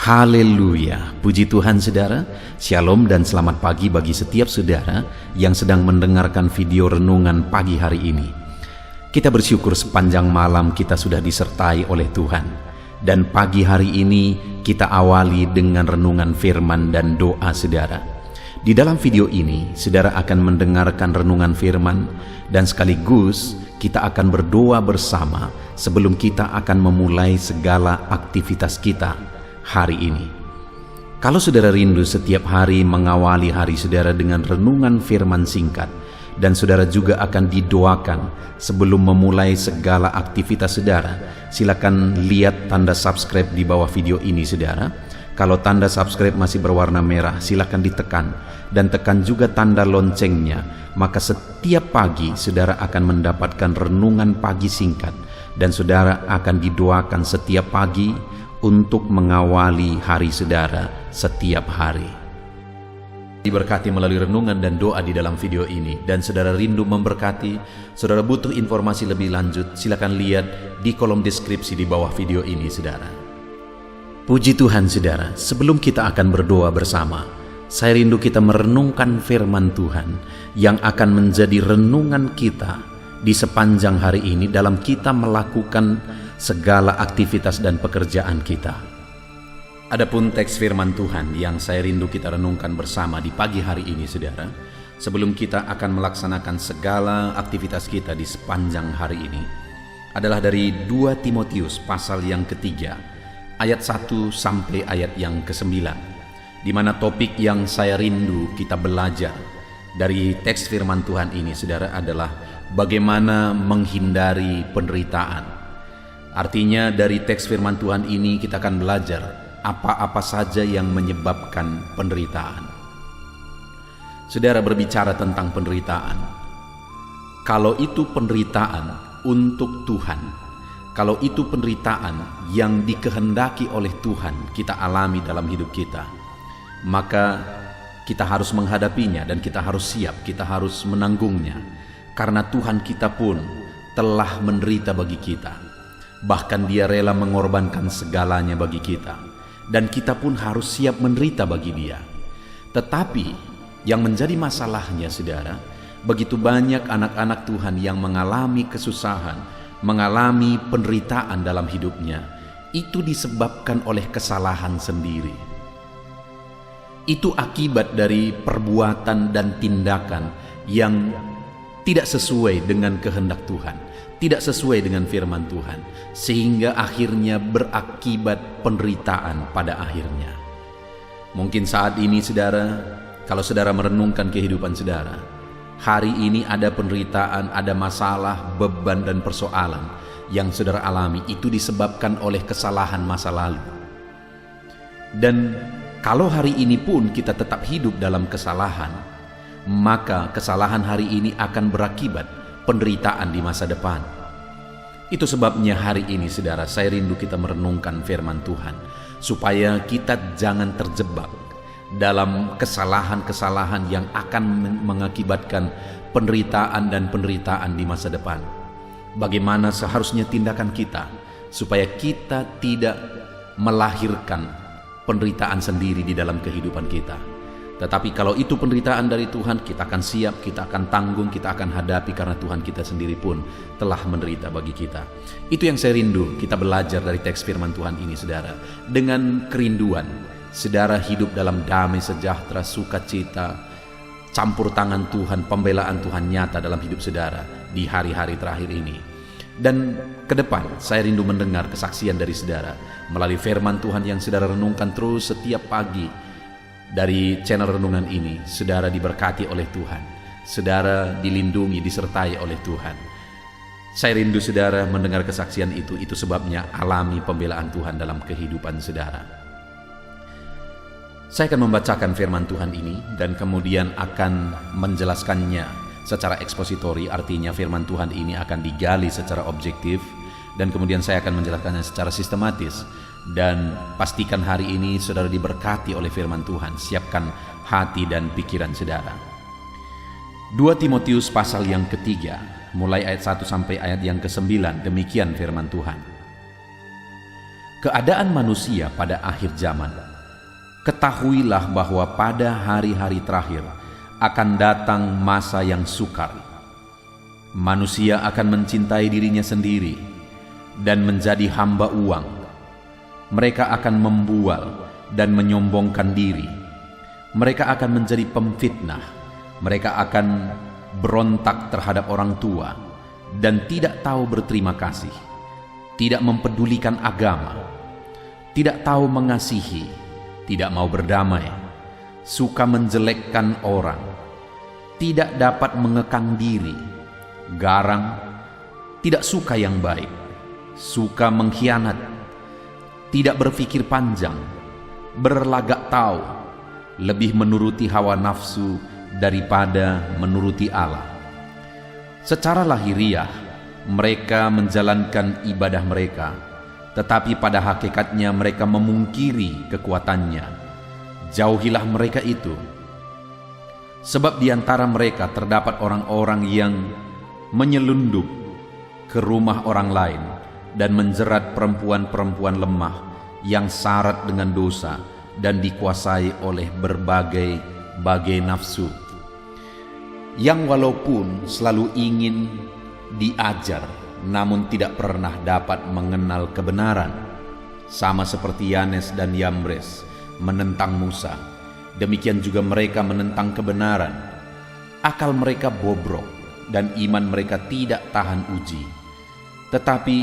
Haleluya, puji Tuhan saudara. Shalom dan selamat pagi bagi setiap saudara yang sedang mendengarkan video renungan pagi hari ini. Kita bersyukur sepanjang malam kita sudah disertai oleh Tuhan. Dan pagi hari ini kita awali dengan renungan firman dan doa saudara. Di dalam video ini saudara akan mendengarkan renungan firman dan sekaligus kita akan berdoa bersama sebelum kita akan memulai segala aktivitas kita hari ini. Kalau saudara rindu setiap hari mengawali hari saudara dengan renungan firman singkat, dan saudara juga akan didoakan sebelum memulai segala aktivitas saudara, silakan lihat tanda subscribe di bawah video ini saudara. Kalau tanda subscribe masih berwarna merah, silakan ditekan dan tekan juga tanda loncengnya. Maka setiap pagi saudara akan mendapatkan renungan pagi singkat, dan saudara akan didoakan setiap pagi untuk mengawali hari saudara setiap hari. Diberkati melalui renungan dan doa di dalam video ini. Dan saudara rindu memberkati, saudara butuh informasi lebih lanjut, silakan lihat di kolom deskripsi di bawah video ini saudara. Puji Tuhan saudara, sebelum kita akan berdoa bersama, saya rindu kita merenungkan firman Tuhan yang akan menjadi renungan kita di sepanjang hari ini dalam kita melakukan segala aktivitas dan pekerjaan kita. Adapun teks firman Tuhan yang saya rindu kita renungkan bersama di pagi hari ini saudara, sebelum kita akan melaksanakan segala aktivitas kita di sepanjang hari ini, adalah dari 2 Timotius pasal yang ketiga, ayat 1 sampai ayat yang ke-9, di mana topik yang saya rindu kita belajar dari teks firman Tuhan ini saudara adalah bagaimana menghindari penderitaan. Artinya dari teks firman Tuhan ini kita akan belajar apa-apa saja yang menyebabkan penderitaan. Saudara, berbicara tentang penderitaan, kalau itu penderitaan untuk Tuhan, kalau itu penderitaan yang dikehendaki oleh Tuhan kita alami dalam hidup kita, maka kita harus menghadapinya dan kita harus siap, kita harus menanggungnya. Karena Tuhan kita pun telah menderita bagi kita. Bahkan Dia rela mengorbankan segalanya bagi kita, dan kita pun harus siap menderita bagi Dia. Tetapi yang menjadi masalahnya saudara, begitu banyak anak-anak Tuhan yang mengalami kesusahan, mengalami penderitaan dalam hidupnya, itu disebabkan oleh kesalahan sendiri. Itu akibat dari perbuatan dan tindakan yang tidak sesuai dengan kehendak Tuhan, tidak sesuai dengan firman Tuhan, sehingga akhirnya berakibat penderitaan pada akhirnya. Mungkin saat ini saudara, kalau saudara merenungkan kehidupan saudara, hari ini ada penderitaan, ada masalah, beban dan persoalan yang saudara alami, itu disebabkan oleh kesalahan masa lalu. Dan kalau hari ini pun kita tetap hidup dalam kesalahan, maka kesalahan hari ini akan berakibat penderitaan di masa depan. Itu sebabnya hari ini saudara, saya rindu kita merenungkan firman Tuhan, supaya kita jangan terjebak dalam kesalahan-kesalahan yang akan mengakibatkan penderitaan dan penderitaan di masa depan. Bagaimana seharusnya tindakan kita supaya kita tidak melahirkan penderitaan sendiri di dalam kehidupan kita. Tetapi kalau itu penderitaan dari Tuhan, kita akan siap, kita akan tanggung, kita akan hadapi, karena Tuhan kita sendiri pun telah menderita bagi kita. Itu yang saya rindu kita belajar dari teks firman Tuhan ini saudara. Dengan kerinduan saudara hidup dalam damai sejahtera, sukacita, campur tangan Tuhan, pembelaan Tuhan nyata dalam hidup saudara di hari-hari terakhir ini. Dan ke depan saya rindu mendengar kesaksian dari saudara melalui firman Tuhan yang saudara renungkan terus setiap pagi. Dari channel renungan ini, saudara diberkati oleh Tuhan, saudara dilindungi, disertai oleh Tuhan. Saya rindu saudara mendengar kesaksian itu sebabnya alami pembelaan Tuhan dalam kehidupan saudara. Saya akan membacakan firman Tuhan ini dan kemudian akan menjelaskannya secara ekspositori, artinya firman Tuhan ini akan digali secara objektif, dan kemudian saya akan menjelaskannya secara sistematis. Dan pastikan hari ini saudara diberkati oleh firman Tuhan. Siapkan hati dan pikiran saudara. 2 Timotius pasal yang ketiga, mulai ayat 1 sampai ayat yang ke-9, demikian firman Tuhan. Keadaan manusia pada akhir zaman. Ketahuilah bahwa pada hari-hari terakhir akan datang masa yang sukar. Manusia akan mencintai dirinya sendiri dan menjadi hamba uang. Mereka akan membual dan menyombongkan diri. Mereka akan menjadi pemfitnah. Mereka akan berontak terhadap orang tua dan tidak tahu berterima kasih, tidak mempedulikan agama, tidak tahu mengasihi, tidak mau berdamai, suka menjelekkan orang, tidak dapat mengekang diri, garang, tidak suka yang baik, suka mengkhianat, tidak berpikir panjang, berlagak tahu, lebih menuruti hawa nafsu daripada menuruti Allah. Secara lahiriah mereka menjalankan ibadah mereka, tetapi pada hakikatnya mereka memungkiri kekuatannya. Jauhilah mereka itu, sebab di antara mereka terdapat orang-orang yang menyelundup ke rumah orang lain dan menjerat perempuan-perempuan lemah yang syarat dengan dosa dan dikuasai oleh berbagai nafsu, yang walaupun selalu ingin diajar namun tidak pernah dapat mengenal kebenaran, sama seperti Yanes dan Yambres menentang Musa. Demikian juga mereka menentang kebenaran. Akal mereka bobrok dan iman mereka tidak tahan uji. Tetapi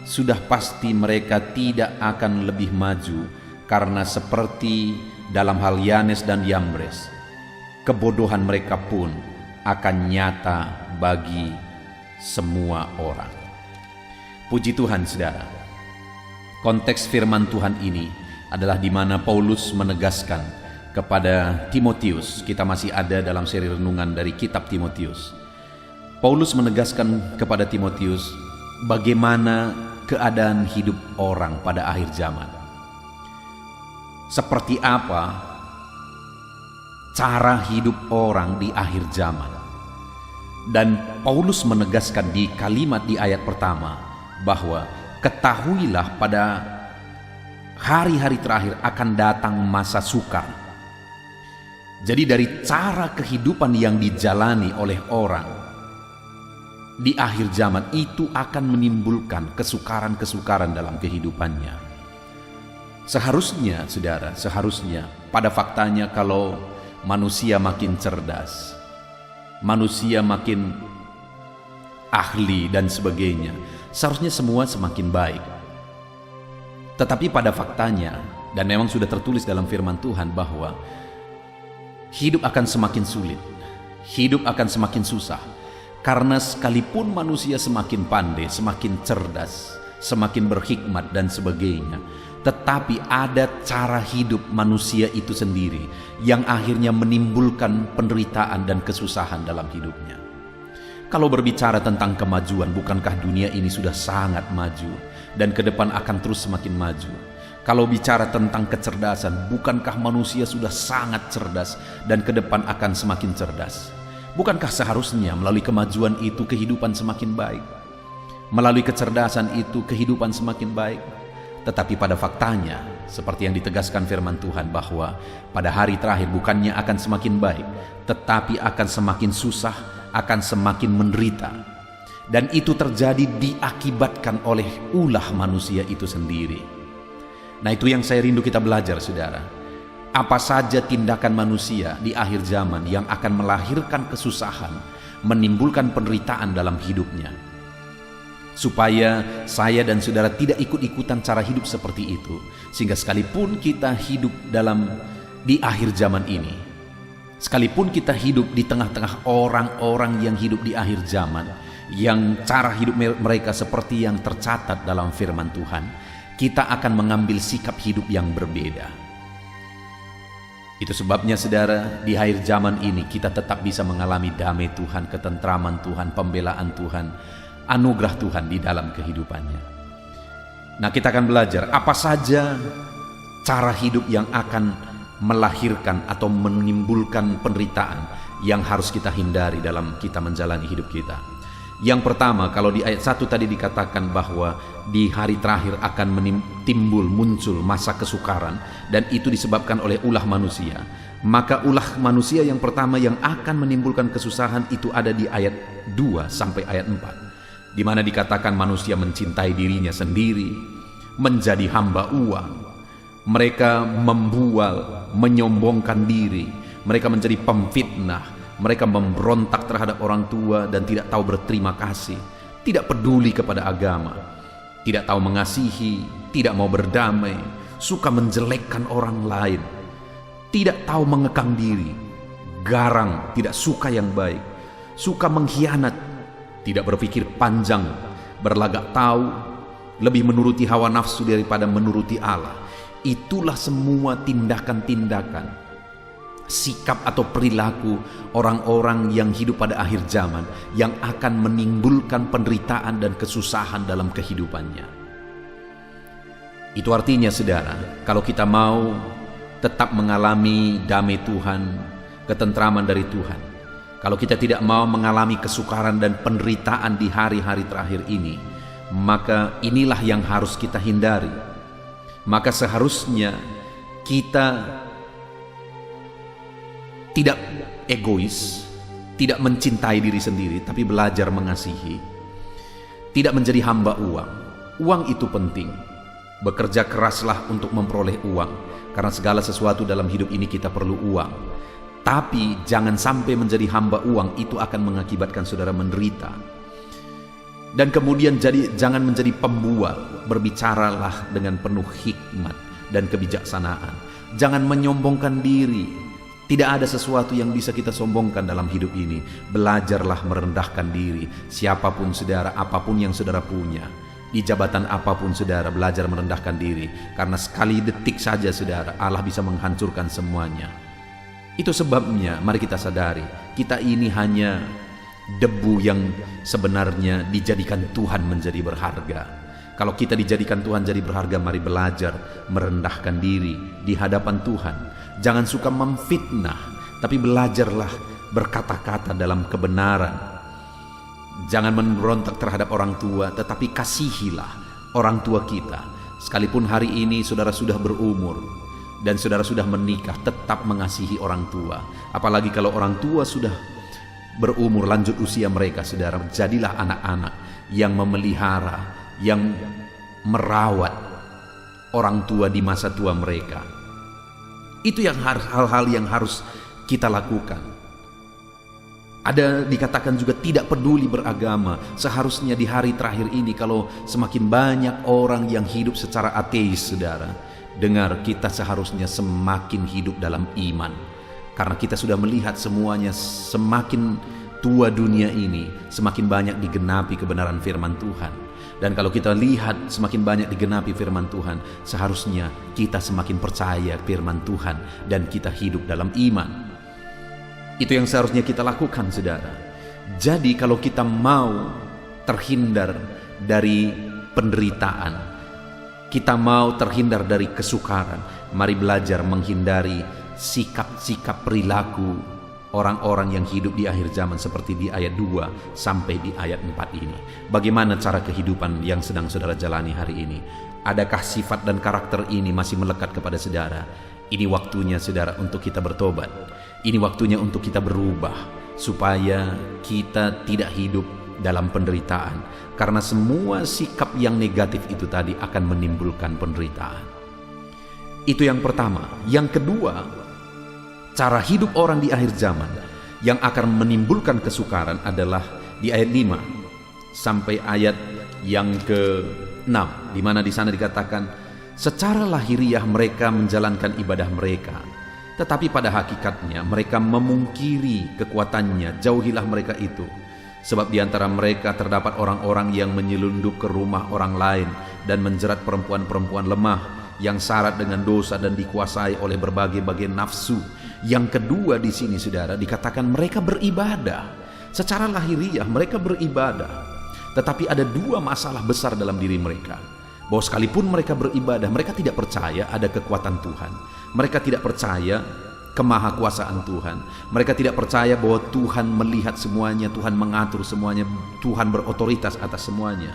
sudah pasti mereka tidak akan lebih maju, karena seperti dalam hal Yanes dan Yambres, kebodohan mereka pun akan nyata bagi semua orang. Puji Tuhan, saudara. Konteks firman Tuhan ini adalah di mana Paulus menegaskan kepada Timotius. Kita masih ada dalam seri renungan dari kitab Timotius. Paulus menegaskan kepada Timotius bagaimana keadaan hidup orang pada akhir zaman. Seperti apa cara hidup orang di akhir zaman. Dan Paulus menegaskan di kalimat di ayat pertama bahwa ketahuilah pada hari-hari terakhir akan datang masa sukar. Jadi dari cara kehidupan yang dijalani oleh orang di akhir zaman itu akan menimbulkan kesukaran-kesukaran dalam kehidupannya. Seharusnya, saudara, pada faktanya kalau manusia makin cerdas, manusia makin ahli dan sebagainya, seharusnya semua semakin baik. Tetapi pada faktanya, dan memang sudah tertulis dalam firman Tuhan bahwa hidup akan semakin sulit, hidup akan semakin susah. Karena sekalipun manusia semakin pandai, semakin cerdas, semakin berhikmat dan sebagainya, tetapi ada cara hidup manusia itu sendiri yang akhirnya menimbulkan penderitaan dan kesusahan dalam hidupnya. Kalau berbicara tentang kemajuan, bukankah dunia ini sudah sangat maju dan ke depan akan terus semakin maju? Kalau bicara tentang kecerdasan, bukankah manusia sudah sangat cerdas dan ke depan akan semakin cerdas? Bukankah seharusnya melalui kemajuan itu kehidupan semakin baik? Melalui kecerdasan itu kehidupan semakin baik? Tetapi pada faktanya, seperti yang ditegaskan firman Tuhan bahwa pada hari terakhir bukannya akan semakin baik, tetapi akan semakin susah, akan semakin menderita. Dan itu terjadi diakibatkan oleh ulah manusia itu sendiri. Nah, itu yang saya rindu kita belajar, saudara. Apa saja tindakan manusia di akhir zaman yang akan melahirkan kesusahan, menimbulkan penderitaan dalam hidupnya. Supaya saya dan saudara tidak ikut-ikutan cara hidup seperti itu, sehingga sekalipun kita hidup di akhir zaman ini, sekalipun kita hidup di tengah-tengah orang-orang yang hidup di akhir zaman, yang cara hidup mereka seperti yang tercatat dalam firman Tuhan, kita akan mengambil sikap hidup yang berbeda. Itu sebabnya, saudara, di akhir zaman ini kita tetap bisa mengalami damai Tuhan, ketentraman Tuhan, pembelaan Tuhan, anugerah Tuhan di dalam kehidupannya. Nah, kita akan belajar apa saja cara hidup yang akan melahirkan atau menimbulkan penderitaan yang harus kita hindari dalam kita menjalani hidup kita. Yang pertama, kalau di ayat 1 tadi dikatakan bahwa di hari terakhir akan muncul masa kesukaran, dan itu disebabkan oleh ulah manusia. Maka ulah manusia yang pertama yang akan menimbulkan kesusahan itu ada di ayat 2 sampai ayat 4, di mana dikatakan manusia mencintai dirinya sendiri, menjadi hamba uang, mereka membual, menyombongkan diri, mereka menjadi pemfitnah, mereka memberontak terhadap orang tua dan tidak tahu berterima kasih, tidak peduli kepada agama, tidak tahu mengasihi, tidak mau berdamai, suka menjelekkan orang lain, tidak tahu mengekang diri, garang, tidak suka yang baik, suka mengkhianat, tidak berpikir panjang, berlagak tahu, lebih menuruti hawa nafsu daripada menuruti Allah. Itulah semua tindakan-tindakan, sikap atau perilaku orang-orang yang hidup pada akhir zaman yang akan menimbulkan penderitaan dan kesusahan dalam kehidupannya. Itu artinya, saudara, kalau kita mau tetap mengalami damai Tuhan, ketentraman dari Tuhan, kalau kita tidak mau mengalami kesukaran dan penderitaan di hari-hari terakhir ini, maka inilah yang harus kita hindari. Maka seharusnya kita tidak egois, tidak mencintai diri sendiri, tapi belajar mengasihi. Tidak menjadi hamba uang. Uang itu penting. Bekerja keraslah untuk memperoleh uang, karena segala sesuatu dalam hidup ini kita perlu uang. Tapi jangan sampai menjadi hamba uang, itu akan mengakibatkan saudara menderita. Dan kemudian jangan menjadi pembual. Berbicaralah dengan penuh hikmat dan kebijaksanaan. Jangan menyombongkan diri. Tidak ada sesuatu yang bisa kita sombongkan dalam hidup ini. Belajarlah merendahkan diri. Siapapun saudara, apapun yang saudara punya, di jabatan apapun saudara, belajar merendahkan diri. Karena sekali detik saja saudara, Allah bisa menghancurkan semuanya. Itu sebabnya mari kita sadari, kita ini hanya debu yang sebenarnya dijadikan Tuhan menjadi berharga. Kalau kita dijadikan Tuhan jadi berharga, mari belajar merendahkan diri di hadapan Tuhan. Jangan suka memfitnah, tapi belajarlah berkata-kata dalam kebenaran. Jangan memberontak terhadap orang tua, tetapi kasihilah orang tua kita. Sekalipun hari ini saudara sudah berumur dan saudara sudah menikah, tetap mengasihi orang tua. Apalagi kalau orang tua sudah berumur, lanjut usia mereka, saudara, jadilah anak-anak yang memelihara, yang merawat orang tua di masa tua mereka. Itu yang hal-hal yang harus kita lakukan. Ada dikatakan juga tidak peduli beragama. Seharusnya di hari terakhir ini, kalau semakin banyak orang yang hidup secara ateis, saudara, dengar, kita seharusnya semakin hidup dalam iman. Karena kita sudah melihat semuanya, semakin tua dunia ini, semakin banyak digenapi kebenaran firman Tuhan. Dan kalau kita lihat semakin banyak digenapi firman Tuhan, seharusnya kita semakin percaya firman Tuhan dan kita hidup dalam iman. Itu yang seharusnya kita lakukan, saudara. Jadi kalau kita mau terhindar dari penderitaan, kita mau terhindar dari kesukaran, mari belajar menghindari sikap-sikap perilaku orang-orang yang hidup di akhir zaman seperti di ayat 2 sampai di ayat 4 ini. Bagaimana cara kehidupan yang sedang saudara jalani hari ini? Adakah sifat dan karakter ini masih melekat kepada saudara? Ini waktunya saudara untuk kita bertobat. Ini waktunya untuk kita berubah, supaya kita tidak hidup dalam penderitaan. Karena semua sikap yang negatif itu tadi akan menimbulkan penderitaan. Itu yang pertama. Yang kedua, cara hidup orang di akhir zaman yang akan menimbulkan kesukaran adalah di ayat 5 sampai ayat yang ke-6, di mana di sana dikatakan, secara lahiriah mereka menjalankan ibadah mereka, tetapi pada hakikatnya mereka memungkiri kekuatannya. Jauhilah mereka itu, sebab di antara mereka terdapat orang-orang yang menyelundup ke rumah orang lain dan menjerat perempuan-perempuan lemah yang syarat dengan dosa dan dikuasai oleh berbagai-bagai nafsu. Yang kedua di sini, saudara, dikatakan mereka beribadah. Secara lahiriah mereka beribadah, tetapi ada dua masalah besar dalam diri mereka. Bahwa sekalipun mereka beribadah, mereka tidak percaya ada kekuatan Tuhan. Mereka tidak percaya kemahakuasaan Tuhan. Mereka tidak percaya bahwa Tuhan melihat semuanya, Tuhan mengatur semuanya, Tuhan berotoritas atas semuanya.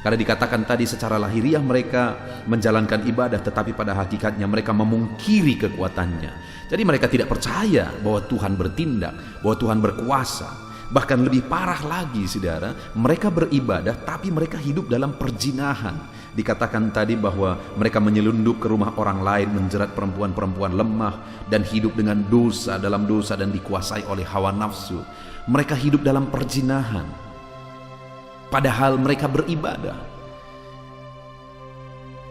Karena dikatakan tadi secara lahiriah mereka menjalankan ibadah, tetapi pada hakikatnya mereka memungkiri kekuatannya. Jadi mereka tidak percaya bahwa Tuhan bertindak, bahwa Tuhan berkuasa. Bahkan lebih parah lagi saudara, mereka beribadah tapi mereka hidup dalam perjinahan. Dikatakan tadi bahwa mereka menyelundup ke rumah orang lain, menjerat perempuan-perempuan lemah, dan hidup dengan dosa, dalam dosa, dan dikuasai oleh hawa nafsu. Mereka hidup dalam perjinahan, padahal mereka beribadah.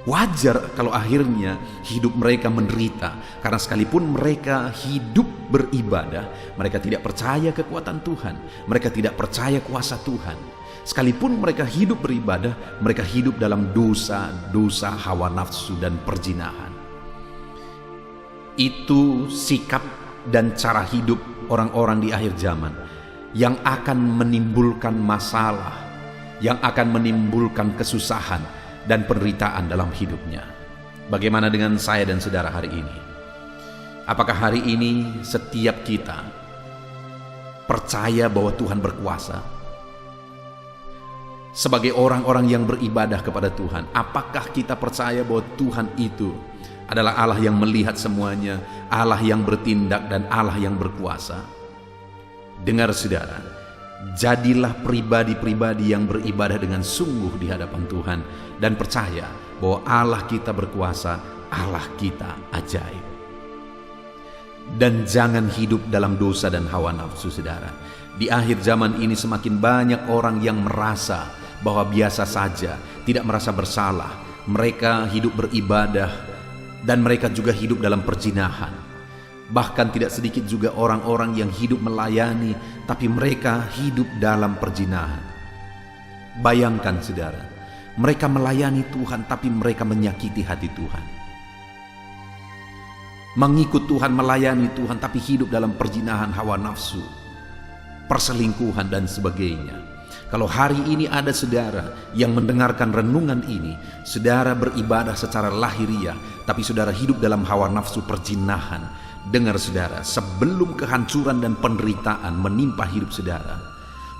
Wajar kalau akhirnya hidup mereka menderita, karena sekalipun mereka hidup beribadah, mereka tidak percaya kekuatan Tuhan, mereka tidak percaya kuasa Tuhan. Sekalipun mereka hidup beribadah, mereka hidup dalam dosa hawa nafsu dan perjinahan. Itu sikap dan cara hidup orang-orang di akhir zaman yang akan menimbulkan masalah, yang akan menimbulkan kesusahan dan penderitaan dalam hidupnya. Bagaimana dengan saya dan saudara hari ini? Apakah hari ini setiap kita percaya bahwa Tuhan berkuasa? Sebagai orang-orang yang beribadah kepada Tuhan, apakah kita percaya bahwa Tuhan itu adalah Allah yang melihat semuanya, Allah yang bertindak, dan Allah yang berkuasa? Dengar saudara, jadilah pribadi-pribadi yang beribadah dengan sungguh di hadapan Tuhan, dan percaya bahwa Allah kita berkuasa, Allah kita ajaib. Dan jangan hidup dalam dosa dan hawa nafsu saudara. Di akhir zaman ini semakin banyak orang yang merasa bahwa biasa saja, tidak merasa bersalah. Mereka hidup beribadah dan mereka juga hidup dalam perjinahan. Bahkan tidak sedikit juga orang-orang yang hidup melayani, tapi mereka hidup dalam perjinahan. Bayangkan saudara, mereka melayani Tuhan tapi mereka menyakiti hati Tuhan. Mengikut Tuhan, melayani Tuhan, tapi hidup dalam perjinahan hawa nafsu, perselingkuhan dan sebagainya. Kalau hari ini ada saudara yang mendengarkan renungan ini, saudara beribadah secara lahiriah, tapi saudara hidup dalam hawa nafsu perjinahan. Dengar saudara, sebelum kehancuran dan penderitaan menimpa hidup saudara,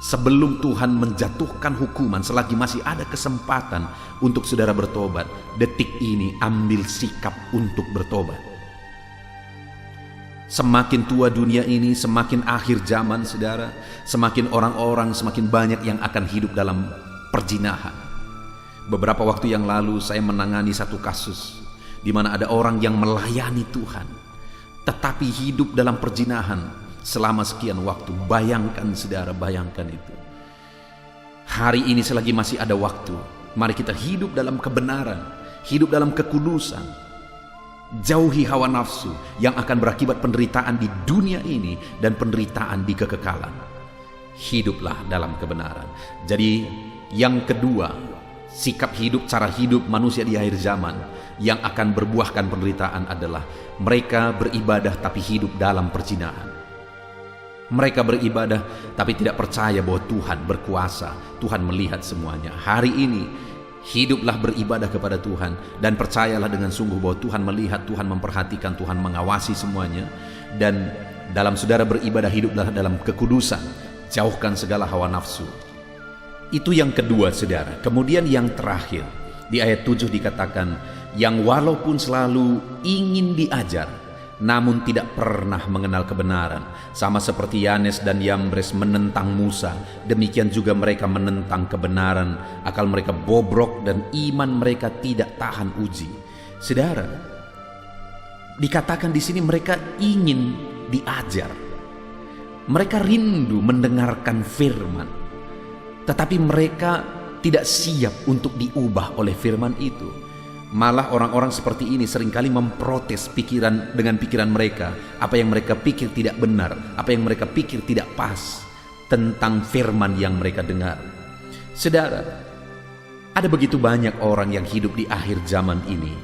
sebelum Tuhan menjatuhkan hukuman, selagi masih ada kesempatan untuk saudara bertobat, detik ini ambil sikap untuk bertobat. Semakin tua dunia ini, semakin akhir zaman saudara, semakin orang-orang semakin banyak yang akan hidup dalam perjinahan. Beberapa waktu yang lalu saya menangani satu kasus di mana ada orang yang melayani Tuhan tetapi hidup dalam perjinahan selama sekian waktu. Bayangkan saudara, bayangkan itu. Hari ini selagi masih ada waktu, mari kita hidup dalam kebenaran, hidup dalam kekudusan. Jauhi hawa nafsu yang akan berakibat penderitaan di dunia ini dan penderitaan di kekekalan. Hiduplah dalam kebenaran. Jadi yang kedua, sikap hidup, cara hidup manusia di akhir zaman yang akan berbuahkan penderitaan adalah mereka beribadah tapi hidup dalam perjinahan. Mereka beribadah tapi tidak percaya bahwa Tuhan berkuasa, Tuhan melihat semuanya. Hari ini hiduplah beribadah kepada Tuhan dan percayalah dengan sungguh bahwa Tuhan melihat, Tuhan memperhatikan, Tuhan mengawasi semuanya. Dan dalam saudara beribadah, hiduplah dalam kekudusan, jauhkan segala hawa nafsu. Itu yang kedua saudara. Kemudian yang terakhir, di ayat 7 dikatakan, yang walaupun selalu ingin diajar, namun tidak pernah mengenal kebenaran, sama seperti Yanes dan Yambres menentang Musa, demikian juga mereka menentang kebenaran. Akal mereka bobrok dan iman mereka tidak tahan uji. Saudara, dikatakan di sini mereka ingin diajar, mereka rindu mendengarkan firman, tetapi mereka tidak siap untuk diubah oleh firman itu. Malah orang-orang seperti ini seringkali memprotes dengan pikiran mereka. Apa yang mereka pikir tidak benar, apa yang mereka pikir tidak pas tentang firman yang mereka dengar. Saudara, ada begitu banyak orang yang hidup di akhir zaman ini,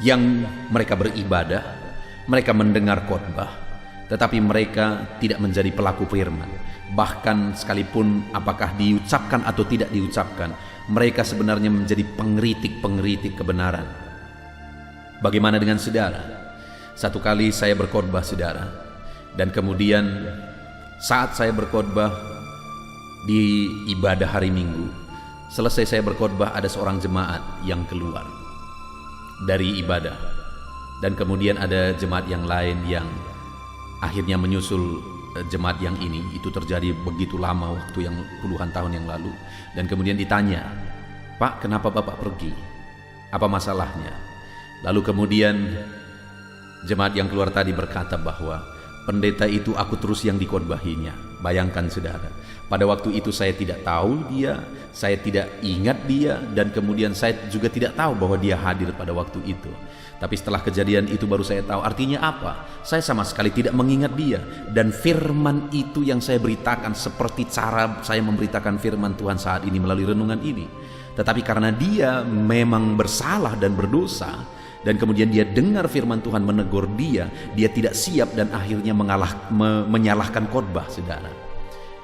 yang mereka beribadah, mereka mendengar khotbah, tetapi mereka tidak menjadi pelaku firman. Bahkan sekalipun apakah diucapkan atau tidak diucapkan, mereka sebenarnya menjadi pengkritik-pengkritik kebenaran. Bagaimana dengan saudara? Satu kali saya berkhotbah, saudara, dan kemudian saat saya berkhotbah di ibadah hari Minggu, selesai saya berkhotbah, ada seorang jemaat yang keluar dari ibadah, dan kemudian ada jemaat yang lain yang akhirnya menyusul jemaat yang ini. Itu terjadi begitu lama, waktu yang puluhan tahun yang lalu. Dan kemudian ditanya, "Pak, kenapa Bapak pergi? Apa masalahnya?" Lalu kemudian jemaat yang keluar tadi berkata bahwa pendeta itu aku terus yang dikhotbahinya. Bayangkan, saudara, pada waktu itu saya tidak tahu dia, saya tidak ingat dia, dan kemudian saya juga tidak tahu bahwa dia hadir pada waktu itu. Tapi setelah kejadian itu baru saya tahu artinya apa. Saya sama sekali tidak mengingat dia, dan firman itu yang saya beritakan seperti cara saya memberitakan firman Tuhan saat ini melalui renungan ini. Tetapi karena dia memang bersalah dan berdosa, dan kemudian dia dengar firman Tuhan menegur dia tidak siap dan akhirnya menyalahkan khotbah, saudara.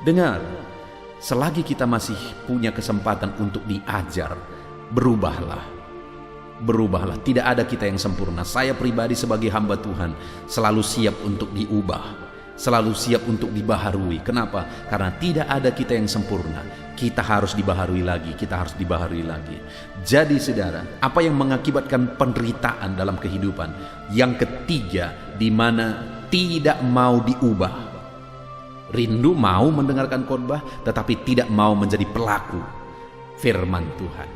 Dengar, selagi kita masih punya kesempatan untuk diajar, berubahlah. Berubahlah, tidak ada kita yang sempurna. Saya pribadi sebagai hamba Tuhan selalu siap untuk diubah, selalu siap untuk dibaharui. Kenapa? Karena tidak ada kita yang sempurna. Kita harus dibaharui lagi, kita harus dibaharui lagi. Jadi saudara, apa yang mengakibatkan penderitaan dalam kehidupan? Yang ketiga, di mana tidak mau diubah. Rindu mau mendengarkan khotbah, tetapi tidak mau menjadi pelaku firman Tuhan.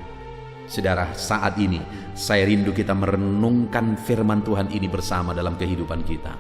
Saudara, saat ini saya rindu kita merenungkan firman Tuhan ini bersama dalam kehidupan kita.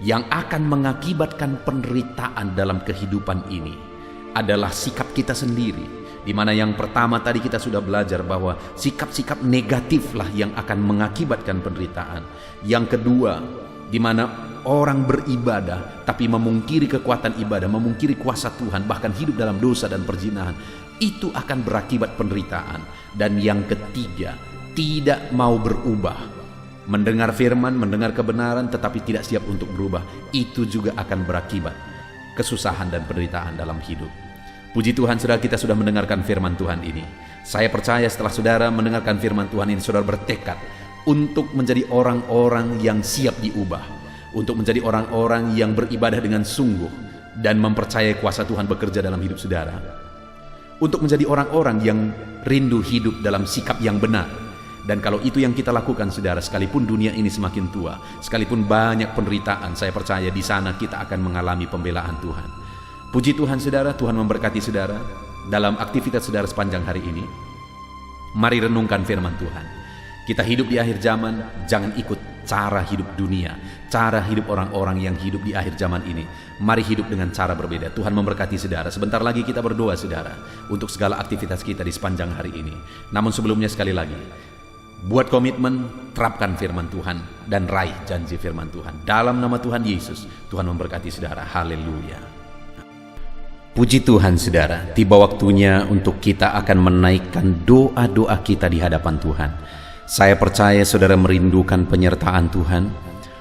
Yang akan mengakibatkan penderitaan dalam kehidupan ini adalah sikap kita sendiri. Di mana yang pertama tadi kita sudah belajar bahwa sikap-sikap negatiflah yang akan mengakibatkan penderitaan. Yang kedua, di mana orang beribadah tapi memungkiri kekuatan ibadah, memungkiri kuasa Tuhan, bahkan hidup dalam dosa dan perzinahan, itu akan berakibat penderitaan. Dan yang ketiga, tidak mau berubah. Mendengar firman, mendengar kebenaran, tetapi tidak siap untuk berubah, itu juga akan berakibat kesusahan dan penderitaan dalam hidup. Puji Tuhan, saudara, kita sudah mendengarkan firman Tuhan ini. Saya percaya setelah saudara mendengarkan firman Tuhan ini, saudara bertekad untuk menjadi orang-orang yang siap diubah, untuk menjadi orang-orang yang beribadah dengan sungguh dan mempercayai kuasa Tuhan bekerja dalam hidup saudara, untuk menjadi orang-orang yang rindu hidup dalam sikap yang benar. Dan kalau itu yang kita lakukan, saudara, sekalipun dunia ini semakin tua, sekalipun banyak penderitaan, saya percaya di sana kita akan mengalami pembelaan Tuhan. Puji Tuhan, saudara, Tuhan memberkati saudara dalam aktivitas saudara sepanjang hari ini. Mari renungkan firman Tuhan. Kita hidup di akhir zaman, jangan ikut cara hidup dunia, cara hidup orang-orang yang hidup di akhir zaman ini. Mari hidup dengan cara berbeda. Tuhan memberkati saudara. Sebentar lagi kita berdoa, saudara, untuk segala aktivitas kita di sepanjang hari ini. Namun sebelumnya, sekali lagi, buat komitmen, terapkan firman Tuhan, dan raih janji firman Tuhan. Dalam nama Tuhan Yesus, Tuhan memberkati saudara. Haleluya. Puji Tuhan, saudara, tiba waktunya untuk kita akan menaikkan doa-doa kita di hadapan Tuhan. Saya percaya saudara merindukan penyertaan Tuhan,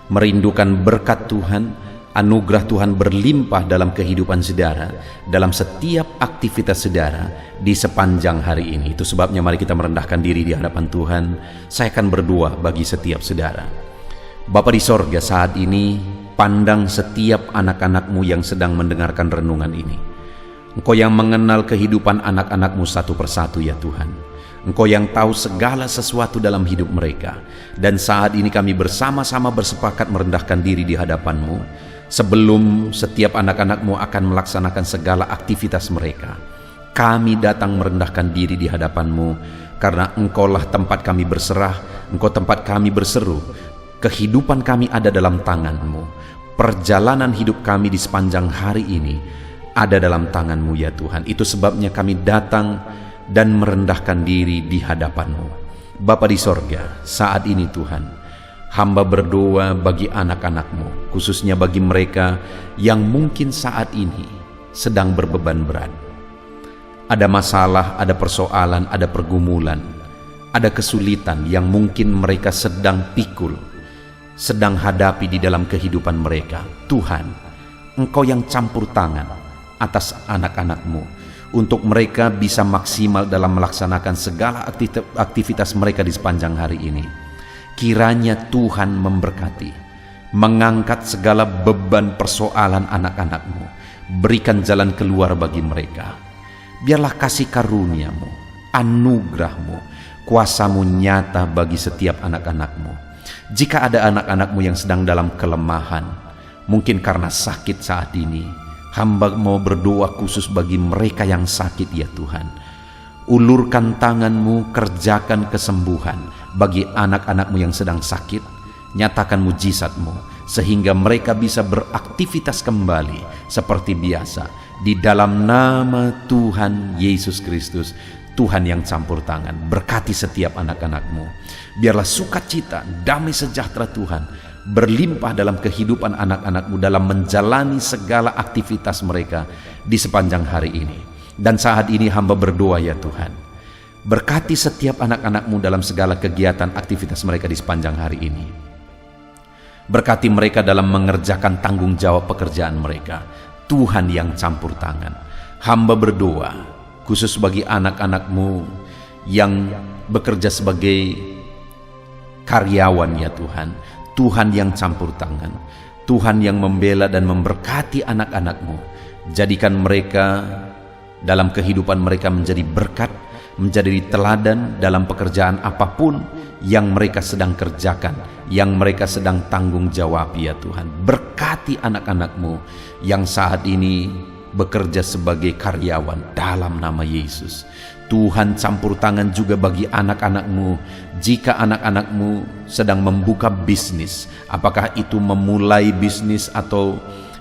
merindukan berkat Tuhan, anugerah Tuhan berlimpah dalam kehidupan saudara, dalam setiap aktivitas saudara di sepanjang hari ini. Itu sebabnya mari kita merendahkan diri di hadapan Tuhan. Saya akan berdoa bagi setiap saudara. Bapa di sorga, saat ini pandang setiap anak-anak-Mu yang sedang mendengarkan renungan ini. Engkau yang mengenal kehidupan anak-anak-Mu satu persatu, ya Tuhan. Engkau yang tahu segala sesuatu dalam hidup mereka. Dan saat ini kami bersama-sama bersepakat merendahkan diri di hadapan-Mu. Sebelum setiap anak-anak-Mu akan melaksanakan segala aktivitas mereka, kami datang merendahkan diri di hadapan-Mu. Karena Engkaulah tempat kami berserah, Engkau tempat kami berseru. Kehidupan kami ada dalam tangan-Mu. Perjalanan hidup kami di sepanjang hari ini ada dalam tangan-Mu, ya Tuhan. Itu sebabnya kami datang dan merendahkan diri di hadapan-Mu. Bapa di sorga, saat ini Tuhan, hamba berdoa bagi anak-anak-Mu, khususnya bagi mereka yang mungkin saat ini sedang berbeban berat. Ada masalah, ada persoalan, ada pergumulan, ada kesulitan yang mungkin mereka sedang pikul, sedang hadapi di dalam kehidupan mereka. Tuhan, Engkau yang campur tangan atas anak-anak-Mu, untuk mereka bisa maksimal dalam melaksanakan segala aktivitas mereka di sepanjang hari ini. Kiranya Tuhan memberkati, mengangkat segala beban persoalan anak-anak-Mu. Berikan jalan keluar bagi mereka. Biarlah kasih karunia-Mu, anugerah-Mu, kuasa-Mu nyata bagi setiap anak-anak-Mu. Jika ada anak-anak-Mu yang sedang dalam kelemahan, mungkin karena sakit saat ini, hamba mau berdoa khusus bagi mereka yang sakit ya Tuhan. Ulurkan tangan-Mu, kerjakan kesembuhan bagi anak-anak-Mu yang sedang sakit. Nyatakan mujizat-Mu sehingga mereka bisa beraktivitas kembali seperti biasa. Di dalam nama Tuhan Yesus Kristus, Tuhan yang campur tangan, berkati setiap anak-anak-Mu. Biarlah sukacita, damai sejahtera Tuhan berlimpah dalam kehidupan anak-anak-Mu dalam menjalani segala aktivitas mereka di sepanjang hari ini. Dan saat ini hamba berdoa ya Tuhan, berkati setiap anak-anak-Mu dalam segala kegiatan aktivitas mereka di sepanjang hari ini. Berkati mereka dalam mengerjakan tanggung jawab pekerjaan mereka. Tuhan yang campur tangan. Hamba berdoa khusus bagi anak-anak-Mu yang bekerja sebagai karyawan ya Tuhan. Tuhan yang campur tangan. Tuhan yang membela dan memberkati anak-anak-Mu. Jadikan mereka dalam kehidupan mereka menjadi berkat, menjadi teladan dalam pekerjaan apapun yang mereka sedang kerjakan, yang mereka sedang tanggung jawab ya Tuhan. Berkati anak-anak-Mu yang saat ini bekerja sebagai karyawan dalam nama Yesus. Tuhan campur tangan juga bagi anak-anak-Mu. Jika anak-anak-Mu sedang membuka bisnis, apakah itu memulai bisnis atau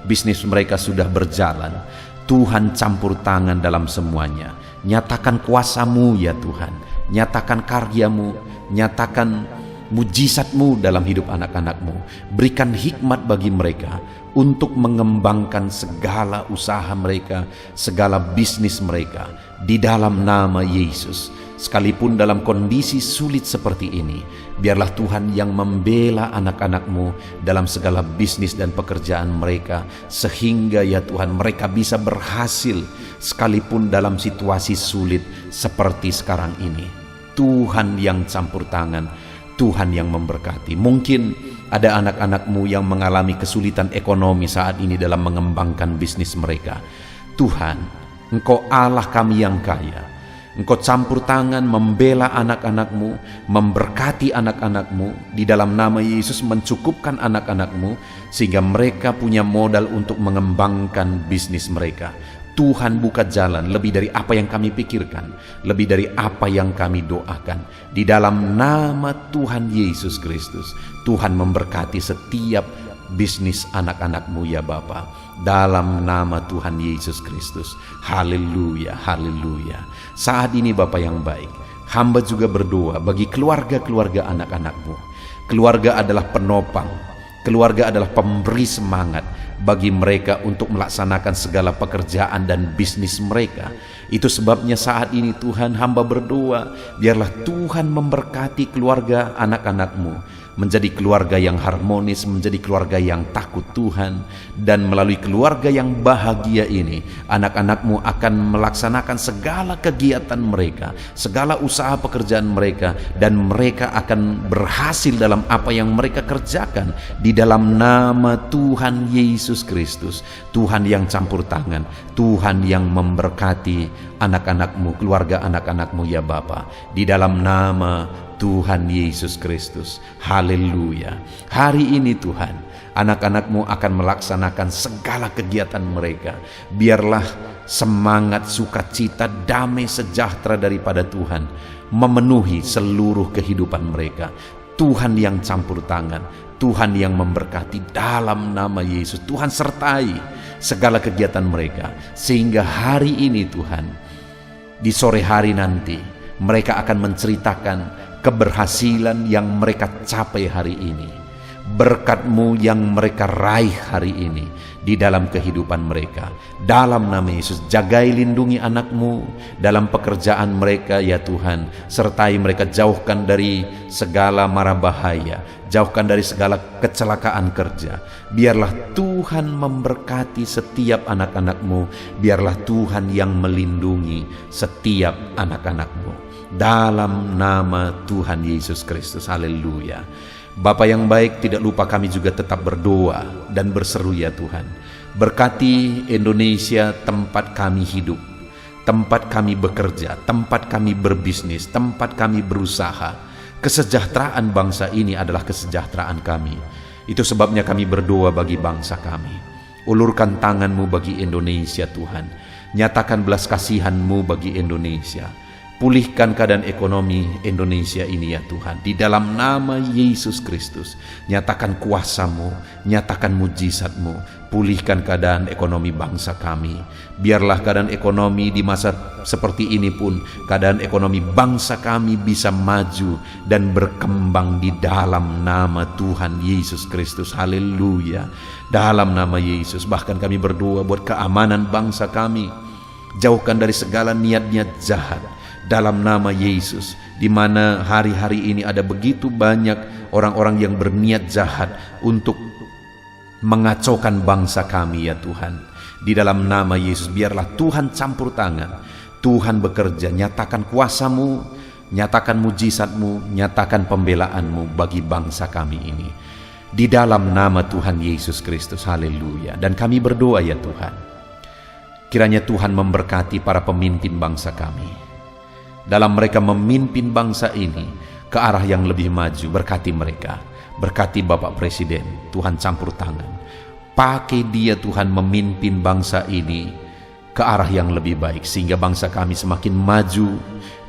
bisnis mereka sudah berjalan, Tuhan campur tangan dalam semuanya. Nyatakan kuasa-Mu ya Tuhan, nyatakan karya-Mu, nyatakan mujizat-Mu dalam hidup anak-anak-Mu. Berikan hikmat bagi mereka untuk mengembangkan segala usaha mereka, segala bisnis mereka di dalam nama Yesus. Sekalipun dalam kondisi sulit seperti ini, biarlah Tuhan yang membela anak-anak-Mu dalam segala bisnis dan pekerjaan mereka, sehingga ya Tuhan mereka bisa berhasil sekalipun dalam situasi sulit seperti sekarang ini. Tuhan yang campur tangan, Tuhan yang memberkati. Mungkin ada anak-anak-Mu yang mengalami kesulitan ekonomi saat ini dalam mengembangkan bisnis mereka. Tuhan, Engkau Allah kami yang kaya. Engkau campur tangan membela anak-anak-Mu, memberkati anak-anak-Mu, di dalam nama Yesus mencukupkan anak-anak-Mu sehingga mereka punya modal untuk mengembangkan bisnis mereka. Tuhan buka jalan lebih dari apa yang kami pikirkan, lebih dari apa yang kami doakan. Di dalam nama Tuhan Yesus Kristus, Tuhan memberkati setiap bisnis anak-anak-Mu ya Bapa. Dalam nama Tuhan Yesus Kristus. Haleluya, haleluya. Saat ini Bapa yang baik, hamba juga berdoa bagi keluarga-keluarga anak-anak-Mu. Keluarga adalah penopang, keluarga adalah pemberi semangat bagi mereka untuk melaksanakan segala pekerjaan dan bisnis mereka. Itu sebabnya saat ini Tuhan, hamba berdoa, biarlah Tuhan memberkati keluarga anak-anak-Mu menjadi keluarga yang harmonis, menjadi keluarga yang takut Tuhan. Dan melalui keluarga yang bahagia ini, anak-anak-Mu akan melaksanakan segala kegiatan mereka, segala usaha pekerjaan mereka, dan mereka akan berhasil dalam apa yang mereka kerjakan di dalam nama Tuhan Yesus Kristus. Tuhan yang campur tangan, Tuhan yang memberkati anak-anak-Mu, keluarga anak-anak-Mu ya Bapa, di dalam nama Tuhan Yesus Kristus. Haleluya. Hari ini Tuhan, anak-anak-Mu akan melaksanakan segala kegiatan mereka. Biarlah semangat, sukacita, damai, sejahtera daripada Tuhan memenuhi seluruh kehidupan mereka. Tuhan yang campur tangan, Tuhan yang memberkati dalam nama Yesus. Tuhan sertai segala kegiatan mereka, sehingga hari ini Tuhan, di sore hari nanti mereka akan menceritakan keberhasilan yang mereka capai hari ini, berkat-Mu yang mereka raih hari ini di dalam kehidupan mereka. Dalam nama Yesus, jagai lindungi anak-Mu dalam pekerjaan mereka ya Tuhan. Sertai mereka, jauhkan dari segala mara bahaya, jauhkan dari segala kecelakaan kerja. Biarlah Tuhan memberkati setiap anak-anak-Mu. Biarlah Tuhan yang melindungi setiap anak-anak-Mu. Dalam nama Tuhan Yesus Kristus. Haleluya. Bapa yang baik, tidak lupa kami juga tetap berdoa dan berseru ya Tuhan. Berkati Indonesia, tempat kami hidup, tempat kami bekerja, tempat kami berbisnis, tempat kami berusaha. Kesejahteraan bangsa ini adalah kesejahteraan kami. Itu sebabnya kami berdoa bagi bangsa kami. Ulurkan tangan-Mu bagi Indonesia Tuhan. Nyatakan belas kasihan-Mu bagi Indonesia. Pulihkan keadaan ekonomi Indonesia ini ya Tuhan. Di dalam nama Yesus Kristus, nyatakan kuasa-Mu, nyatakan mujizat-Mu. Pulihkan keadaan ekonomi bangsa kami. Biarlah keadaan ekonomi di masa seperti ini pun, keadaan ekonomi bangsa kami bisa maju dan berkembang di dalam nama Tuhan Yesus Kristus. Haleluya. Dalam nama Yesus, bahkan kami berdoa buat keamanan bangsa kami. Jauhkan dari segala niat-niat jahat. Dalam nama Yesus, di mana hari-hari ini ada begitu banyak orang-orang yang berniat jahat untuk mengacaukan bangsa kami ya Tuhan. Di dalam nama Yesus, biarlah Tuhan campur tangan, Tuhan bekerja, nyatakan kuasa-Mu, nyatakan mujizat-Mu, nyatakan pembelaan-Mu bagi bangsa kami ini. Di dalam nama Tuhan Yesus Kristus, haleluya. Dan kami berdoa ya Tuhan, kiranya Tuhan memberkati para pemimpin bangsa kami. Dalam mereka memimpin bangsa ini ke arah yang lebih maju, berkati mereka. Berkati Bapak Presiden, Tuhan campur tangan. Pakai dia Tuhan memimpin bangsa ini ke arah yang lebih baik, sehingga bangsa kami semakin maju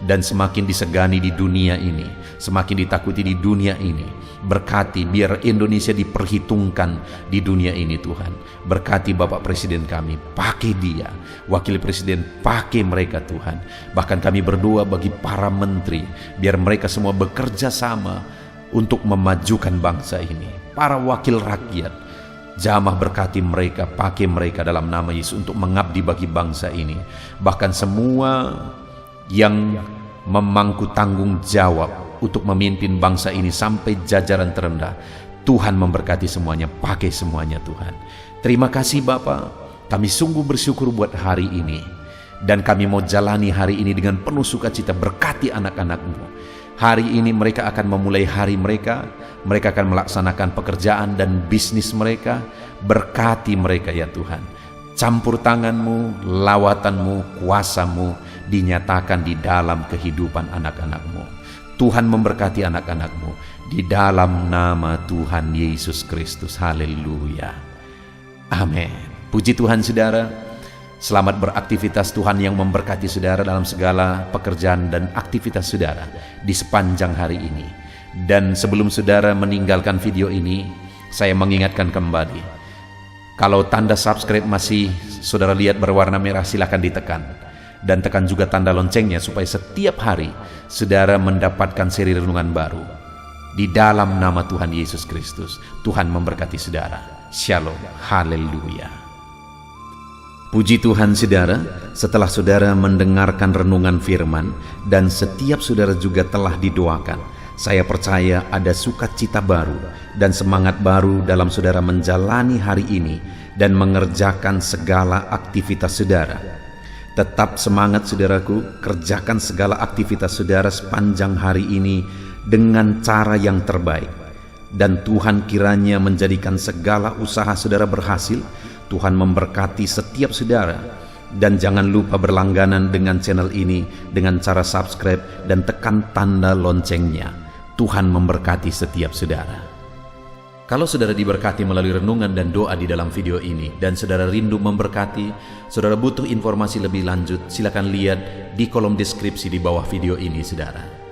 dan semakin disegani di dunia ini, semakin ditakuti di dunia ini. Berkati biar Indonesia diperhitungkan di dunia ini Tuhan. Berkati Bapak Presiden kami, pakai dia. Wakil Presiden, pakai mereka Tuhan. Bahkan kami berdoa bagi para menteri, biar mereka semua bekerja sama untuk memajukan bangsa ini. Para wakil rakyat, jamah berkati mereka, pakai mereka dalam nama Yesus untuk mengabdi bagi bangsa ini. Bahkan semua yang memangku tanggung jawab untuk memimpin bangsa ini sampai jajaran terendah, Tuhan memberkati semuanya, pakai semuanya Tuhan. Terima kasih Bapa, kami sungguh bersyukur buat hari ini. Dan kami mau jalani hari ini dengan penuh sukacita. Berkati anak-anak-Mu. Hari ini mereka akan memulai hari mereka akan melaksanakan pekerjaan dan bisnis mereka. Berkati mereka ya Tuhan. Campur tangan-Mu, lawatan-Mu, kuasa-Mu dinyatakan di dalam kehidupan anak-anak-Mu. Tuhan memberkati anak-anak-Mu di dalam nama Tuhan Yesus Kristus. Haleluya. Amin. Puji Tuhan saudara. Selamat beraktivitas. Tuhan yang memberkati saudara dalam segala pekerjaan dan aktivitas saudara di sepanjang hari ini. Dan sebelum saudara meninggalkan video ini, saya mengingatkan kembali, kalau tanda subscribe masih saudara lihat berwarna merah, silakan ditekan. Dan tekan juga tanda loncengnya supaya setiap hari saudara mendapatkan seri renungan baru. Di dalam nama Tuhan Yesus Kristus, Tuhan memberkati saudara. Shalom. Haleluya. Puji Tuhan saudara, setelah saudara mendengarkan renungan firman dan setiap saudara juga telah didoakan, saya percaya ada sukacita baru dan semangat baru dalam saudara menjalani hari ini dan mengerjakan segala aktivitas saudara. Tetap semangat saudaraku, kerjakan segala aktivitas saudara sepanjang hari ini dengan cara yang terbaik. Dan Tuhan kiranya menjadikan segala usaha saudara berhasil. Tuhan memberkati setiap saudara. Dan jangan lupa berlangganan dengan channel ini dengan cara subscribe dan tekan tanda loncengnya. Tuhan memberkati setiap saudara. Kalau saudara diberkati melalui renungan dan doa di dalam video ini, dan saudara rindu memberkati, saudara butuh informasi lebih lanjut, silakan lihat di kolom deskripsi di bawah video ini saudara.